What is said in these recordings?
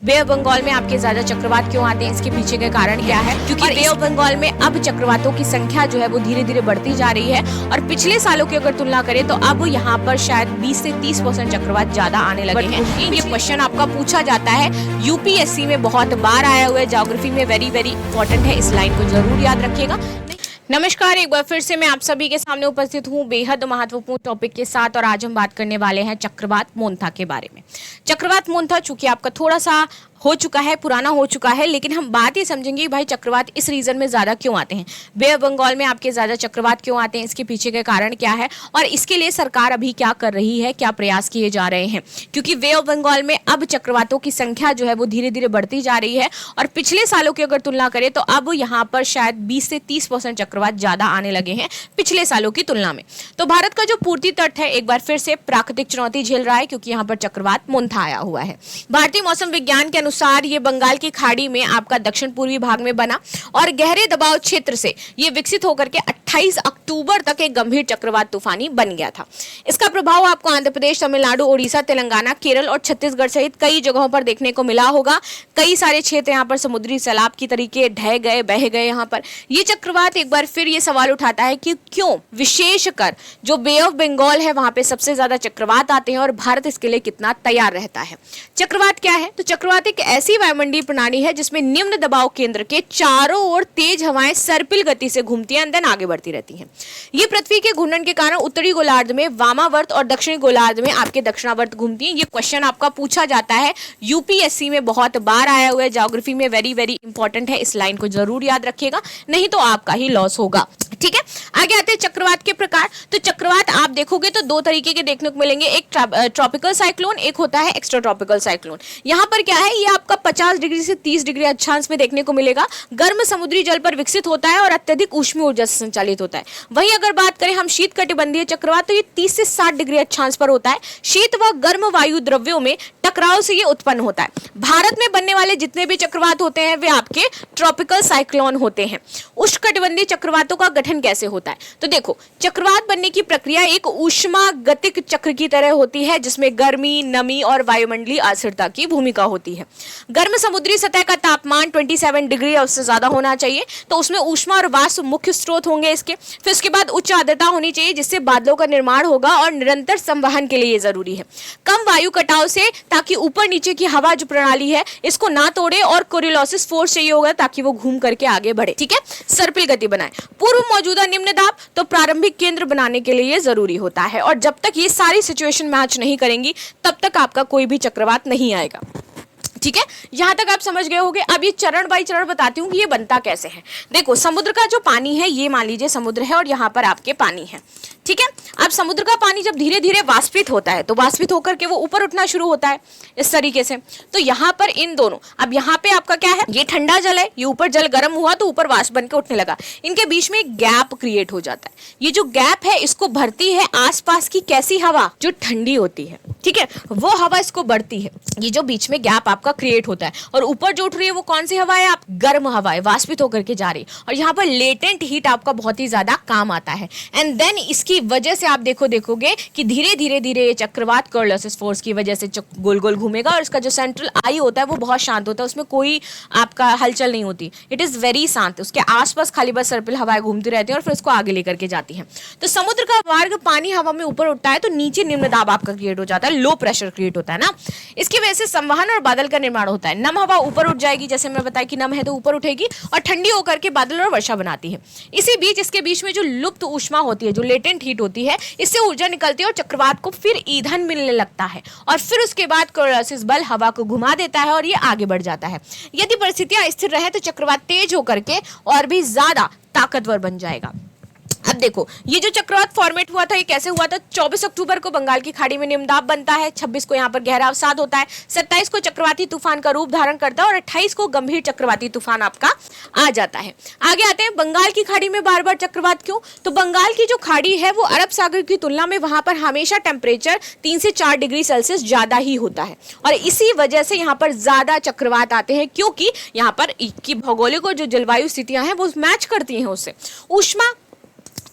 बे of Bengal में आपके ज्यादा चक्रवात क्यों आते हैं, इसके पीछे का कारण क्या है? क्योंकि बे ऑफ बंगाल में अब चक्रवातों की संख्या जो है वो धीरे धीरे बढ़ती जा रही है और पिछले सालों की अगर तुलना करें तो अब यहाँ पर शायद 20 से 30% चक्रवात ज्यादा आने लगे हैं। ये क्वेश्चन आपका पूछा जाता है, यूपीएससी में बहुत बार आया हुआ है, ज्योग्राफी में वेरी वेरी इंपॉर्टेंट है, इस लाइन को जरूर याद रखिएगा। नमस्कार, एक बार फिर से मैं आप सभी के सामने उपस्थित हूँ बेहद महत्वपूर्ण टॉपिक के साथ और आज हम बात करने वाले हैं चक्रवात मोंथा के बारे में। चक्रवात मोंथा चूंकि आपका थोड़ा सा हो चुका है, पुराना हो चुका है, लेकिन हम बात ये समझेंगे भाई चक्रवात इस रीजन में ज्यादा क्यों आते हैं, बे ऑफ बंगाल में आपके ज्यादा चक्रवात क्यों आते हैं, इसके पीछे का कारण क्या है और इसके लिए सरकार अभी क्या कर रही है, क्या प्रयास किए जा रहे हैं। क्योंकि बे ऑफ बंगाल में अब चक्रवातों की संख्या जो है वो धीरे धीरे बढ़ती जा रही है और पिछले सालों की अगर तुलना करें तो अब यहाँ पर शायद 20 से 30% चक्रवात ज्यादा आने लगे हैं पिछले सालों की तुलना में। तो भारत का जो पूर्वी तट है एक बार फिर से प्राकृतिक चुनौती झेल रहा है क्योंकि यहाँ पर चक्रवात मोंथा आया हुआ है। भारतीय मौसम विज्ञान के अनुसार ये बंगाल की खाड़ी में आपका दक्षिण पूर्वी भाग में बना और गहरे दबाव क्षेत्र से ये विकसित होकर के 28 अक्टूबर तक एक गंभीर चक्रवात तूफानी बन गया था। इसका प्रभाव आपको आंध्र प्रदेश, तमिलनाडु, ओडिशा, तेलंगाना, केरल और छत्तीसगढ़ सहित कई जगहों पर देखने को मिला होगा। कई सारे क्षेत्र यहाँ पर समुद्री सैलाब की तरीके ढह गए, बह गए। यहाँ पर ये चक्रवात एक बार फिर ये सवाल उठाता है कि क्यों विशेषकर जो बे ऑफ बंगाल है वहां पे सबसे ज्यादा चक्रवात आते हैं और भारत इसके लिए कितना तैयार रहता है। चक्रवात क्या है? तो चक्रवात एक ऐसी वायुमंडलीय प्रणाली है जिसमें निम्न दबाव केंद्र के चारों ओर तेज हवाएं सर्पिल गति से घूमती हैं, देन आगे बढ़ती रहती हैं। ये पृथ्वी के घूर्णन के कारण उत्तरी गोलार्ध में वामावर्त और दक्षिणी गोलार्ध में आपके दक्षिणावर्त घूमती हैं। ये क्वेश्चन आपका पूछा जाता है, यूपीएससी में बहुत बार आया हुआ है, ज्योग्राफी में वेरी वेरी इंपॉर्टेंट है, इस लाइन को जरूर याद रखिएगा, नहीं तो आपका ही लॉस होगा। ठीक है, आगे आते हैं चक्रवात के प्रकार। तो चक्रवात आप देखोगे तो दो तरीके के देखने को मिलेंगे, एक ट्रॉपिकल साइक्लोन, एक होता है एक्स्ट्रा ट्रॉपिकल साइक्लोन। यहाँ पर क्या है, ये आपका 50 डिग्री से 30 डिग्री अक्षांश में देखने को मिलेगा। गर्म समुद्री जल पर विकसित होता है और अत्यधिक ऊष्मीय ऊर्जा से संचालित होता है। वहीं अगर बात करें हम शीत कटिबंधीय चक्रवात तो ये 30 से 60 डिग्री अक्षांश पर होता है। शीत व गर्म वायु द्रव्यों में टकराव से ये उत्पन्न होता है। भारत में बनने वाले जितने भी चक्रवात होते हैं वे आपके ट्रॉपिकल साइक्लोन होते हैं। उष्णकटिबंधीय चक्रवातों का गठन कैसे होता है? तो देखो, चक्रवात बनने की प्रक्रिया एक ऊष्मागतिक चक्र की तरह होती है जिसमें गर्मी, नमी और वायुमंडलीय अस्थिरता की भूमिका होती है। गर्म समुद्री सतह का तापमान 27 डिग्री और उससे ज्यादा होना चाहिए, तो उसमें ऊष्मा और वाष्प मुख्य स्रोत होंगे इसके। फिर उसके बाद उच्च आर्द्रता होनी चाहिए जिससे बादलों का निर्माण होगा और निरंतर संवहन के लिए ये जरूरी है। कम वायु कटाव से ताकि ऊपर नीचे की हवा जो प्रणाली है इसको ना तोड़े और कोरियोलिस फोर्स चाहिए होगा ताकि वो घूम करके आगे बढ़े। ठीक है, सर्पिल गति बनाए। पूर्व मौजूदा निम्न दाब तो प्रारंभिक केंद्र बनाने के लिए ये जरूरी होता है और जब तक ये सारी सिचुएशन मैच नहीं करेंगी तब तक आपका कोई भी चक्रवात नहीं आएगा। ठीक है, यहां तक आप समझ गए होंगे। अब ये चरण बाई चरण बताती हूँ कि ये बनता कैसे है। देखो, समुद्र का जो पानी है, ये मान लीजिए समुद्र है और यहाँ पर आपके पानी है। ठीक है, अब समुद्र का पानी जब धीरे धीरे वाष्पित होता है तो वाष्पित होकर के वो ऊपर उठना शुरू होता है इस तरीके से। तो यहाँ पर इन दोनों, अब यहाँ पे आपका क्या है, ये ठंडा जल है, ये ऊपर जल गर्म हुआ तो ऊपर वाष्प बन के उठने लगा। इनके बीच में एक गैप क्रिएट हो जाता है। ये जो गैप है इसको भरती है आसपास की कैसी हवा, जो ठंडी होती है। ठीक है, वो हवा इसको बढ़ती है। ये जो बीच में गैप आपका क्रिएट होता है और ऊपर जो उठ रही है वो कौन सी हवा है, आप गर्म हवा है, वाष्पित होकर के जा रही है और यहाँ पर लेटेंट हीट आपका बहुत ही ज्यादा काम आता है। एंड देन इसकी वजह से आप देखोगे कि धीरे धीरे धीरे ये चक्रवात कोरियोलिस फोर्स की वजह से गोल गोल घूमेगा और इसका जो सेंट्रल आई होता है वो बहुत शांत होता है, उसमें कोई आपका हलचल नहीं होती। इट इज वेरी शांत, उसके आसपास खाली बस सर्पिल हवाएं घूमती रहती हैं और फिर उसको आगे लेकर के जाती हैं। तो समुद्र का मार्ग पानी हवा में ऊपर उठता है तो नीचे निम्न दाब आपका क्रिएट हो जाता है, लो प्रेशर क्रिएट होता है ना। इसकी वजह से संवहन और बादल का निर्माण होता है। नम हवा ऊपर उठ जाएगी, जैसे मैं बताया कि नम है तो ऊपर उठेगी और ठंडी होकर के बादल और वर्षा बनाती है। इसी बीच इसके बीच में जो लुप्त ऊष्मा होती है, जो लेटेंट हीट होती है, इससे ऊर्जा निकलती है और चक्रवात को फिर ईंधन मिलने लगता है और फिर उसके बाद कोरियोलिस बल हवा को घुमा देता है और ये आगे बढ़ जाता है। यदि परिस्थितियां स्थिर रहे तो चक्रवात तेज होकर के और भी ज्यादा ताकतवर बन जाएगा। अब देखो, ये जो चक्रवात फॉर्मेट हुआ था ये कैसे हुआ था? 24 अक्टूबर को बंगाल की खाड़ी में निम्नदाब बनता है, 26 को यहाँ पर गहरा अवसाद होता है, 27 को चक्रवाती तूफान का रूप धारण करता है और 28 को गंभीर चक्रवाती तूफान आपका आ जाता है। आगे आते हैं, बंगाल की खाड़ी में बार बार चक्रवात क्यों? तो बंगाल की जो खाड़ी है वो अरब सागर की तुलना में वहां पर हमेशा टेम्परेचर 3 से 4 डिग्री सेल्सियस ज्यादा ही होता है और इसी वजह से यहाँ पर ज्यादा चक्रवात आते हैं क्योंकि यहाँ पर की भौगोलिक और जो जलवायु स्थितियां हैं वो मैच करती हैं उससे। ऊष्मा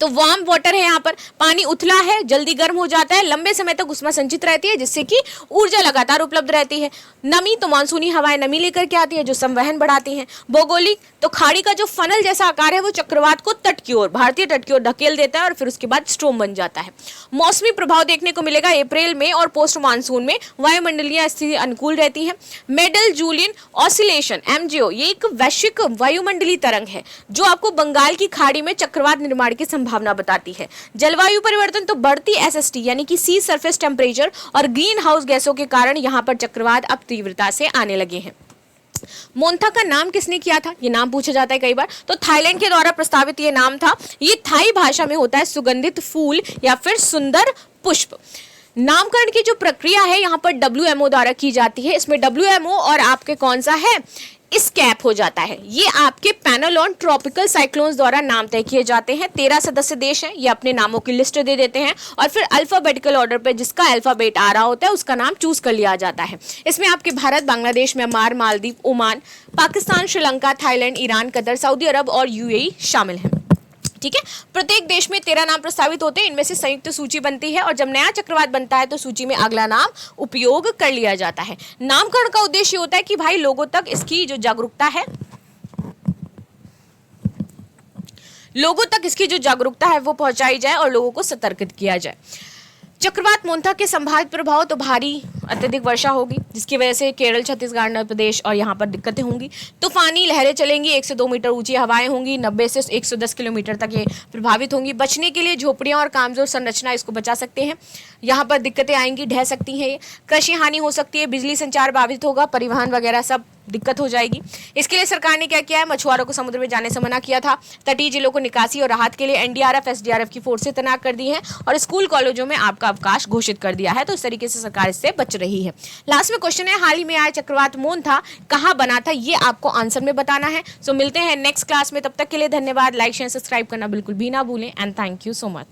तो वार्म वाटर है, यहाँ पर पानी उथला है, जल्दी गर्म हो जाता है, लंबे समय तक उष्मा संचित रहती है जिससे कि ऊर्जा लगातार उपलब्ध रहती है। नमी, तो मानसूनी हवाएं नमी लेकर के आती है जो संवहन बढ़ाती हैं। भौगोलिक, तो खाड़ी का जो फनल जैसा आकार है वो चक्रवात को तट की ओर, भारतीय तट की ओर धकेल देता है और फिर उसके बाद स्ट्रोम बन जाता है। मौसमी प्रभाव देखने को मिलेगा अप्रैल में और पोस्ट मानसून में वायुमंडलीय स्थिति अनुकूल रहती है। मेडल जूलियन ऑसिलेशन MJO, ये एक वैश्विक वायुमंडलीय तरंग है जो आपको बंगाल की खाड़ी में चक्रवात निर्माण की संभावना बताती है। जलवायु परिवर्तन, तो बढ़ती SST यानी कि सी सरफेस टेम्परेचर और ग्रीन हाउस गैसों के कारण यहाँ पर चक्रवात अब तीव्रता से आने लगे हैं। मोन्था का नाम किसने किया था, ये नाम पूछा जाता है कई बार। तो थाईलैंड के द्वारा प्रस्तावित ये नाम था। ये थाई भाषा में होता है सुगंधित फूल या फिर सुंदर पुष्प। नामकरण की जो प्रक्रिया है यहाँ पर WMO द्वारा की जाती है। इसमें WMO और आपके कौन सा है, स्कैप हो जाता है। ये आपके पैनल ऑन ट्रॉपिकल साइक्लोन्स द्वारा नाम तय किए जाते हैं। 13 सदस्य देश हैं, ये अपने नामों की लिस्ट दे देते हैं और फिर अल्फाबेटिकल ऑर्डर पे जिसका अल्फाबेट आ रहा होता है उसका नाम चूज कर लिया जाता है। इसमें आपके Bharat, Bangladesh, Myanmar, Maldives, Oman, Pakistan, Sri Lanka, Thailand, Iran, Qatar, Saudi Arab और UAE शामिल हैं। ठीक है, प्रत्येक देश में 13 नाम प्रस्तावित होते हैं, इनमें से संयुक्त सूची बनती है और जब नया चक्रवात बनता है तो सूची में अगला नाम उपयोग कर लिया जाता है। नामकरण का उद्देश्य होता है कि भाई लोगों तक इसकी जो जागरूकता है वो पहुंचाई जाए और लोगों को सतर्कित किया जाए। चक्रवात मोन्था के संभावित प्रभाव, तो भारी अत्यधिक वर्षा होगी जिसकी वजह से केरल, छत्तीसगढ़, आंध्र प्रदेश और यहाँ पर दिक्कतें होंगी। तूफानी लहरें चलेंगी, 1 से 2 मीटर ऊंची हवाएं होंगी, 90 से 110 किलोमीटर तक ये प्रभावित होंगी। बचने के लिए झोपड़ियां और कमजोर संरचना इसको बचा सकते हैं। यहाँ पर दिक्कतें आएंगी, ढह सकती हैं, कृषि हानि हो सकती है, बिजली संचार बाधित होगा, परिवहन वगैरह सब दिक्कत हो जाएगी। इसके लिए सरकार ने क्या किया है, मछुआरों को समुद्र में जाने से मना किया था। तटीय जिलों को निकासी और राहत के लिए NDRF, SDRF की फोर्सें तैनात कर दी हैं और स्कूल कॉलेजों में आपका अवकाश घोषित कर दिया है। तो इस तरीके से सरकार इससे बच रही है। लास्ट में क्वेश्चन है, हाल ही में आया चक्रवात मोन्था कहाँ बना था, ये आपको आंसर में बताना है। सो मिलते हैं नेक्स्ट क्लास में, तब तक के लिए धन्यवाद। लाइक शेयर सब्सक्राइब करना बिल्कुल भी ना भूलें and thank you so much.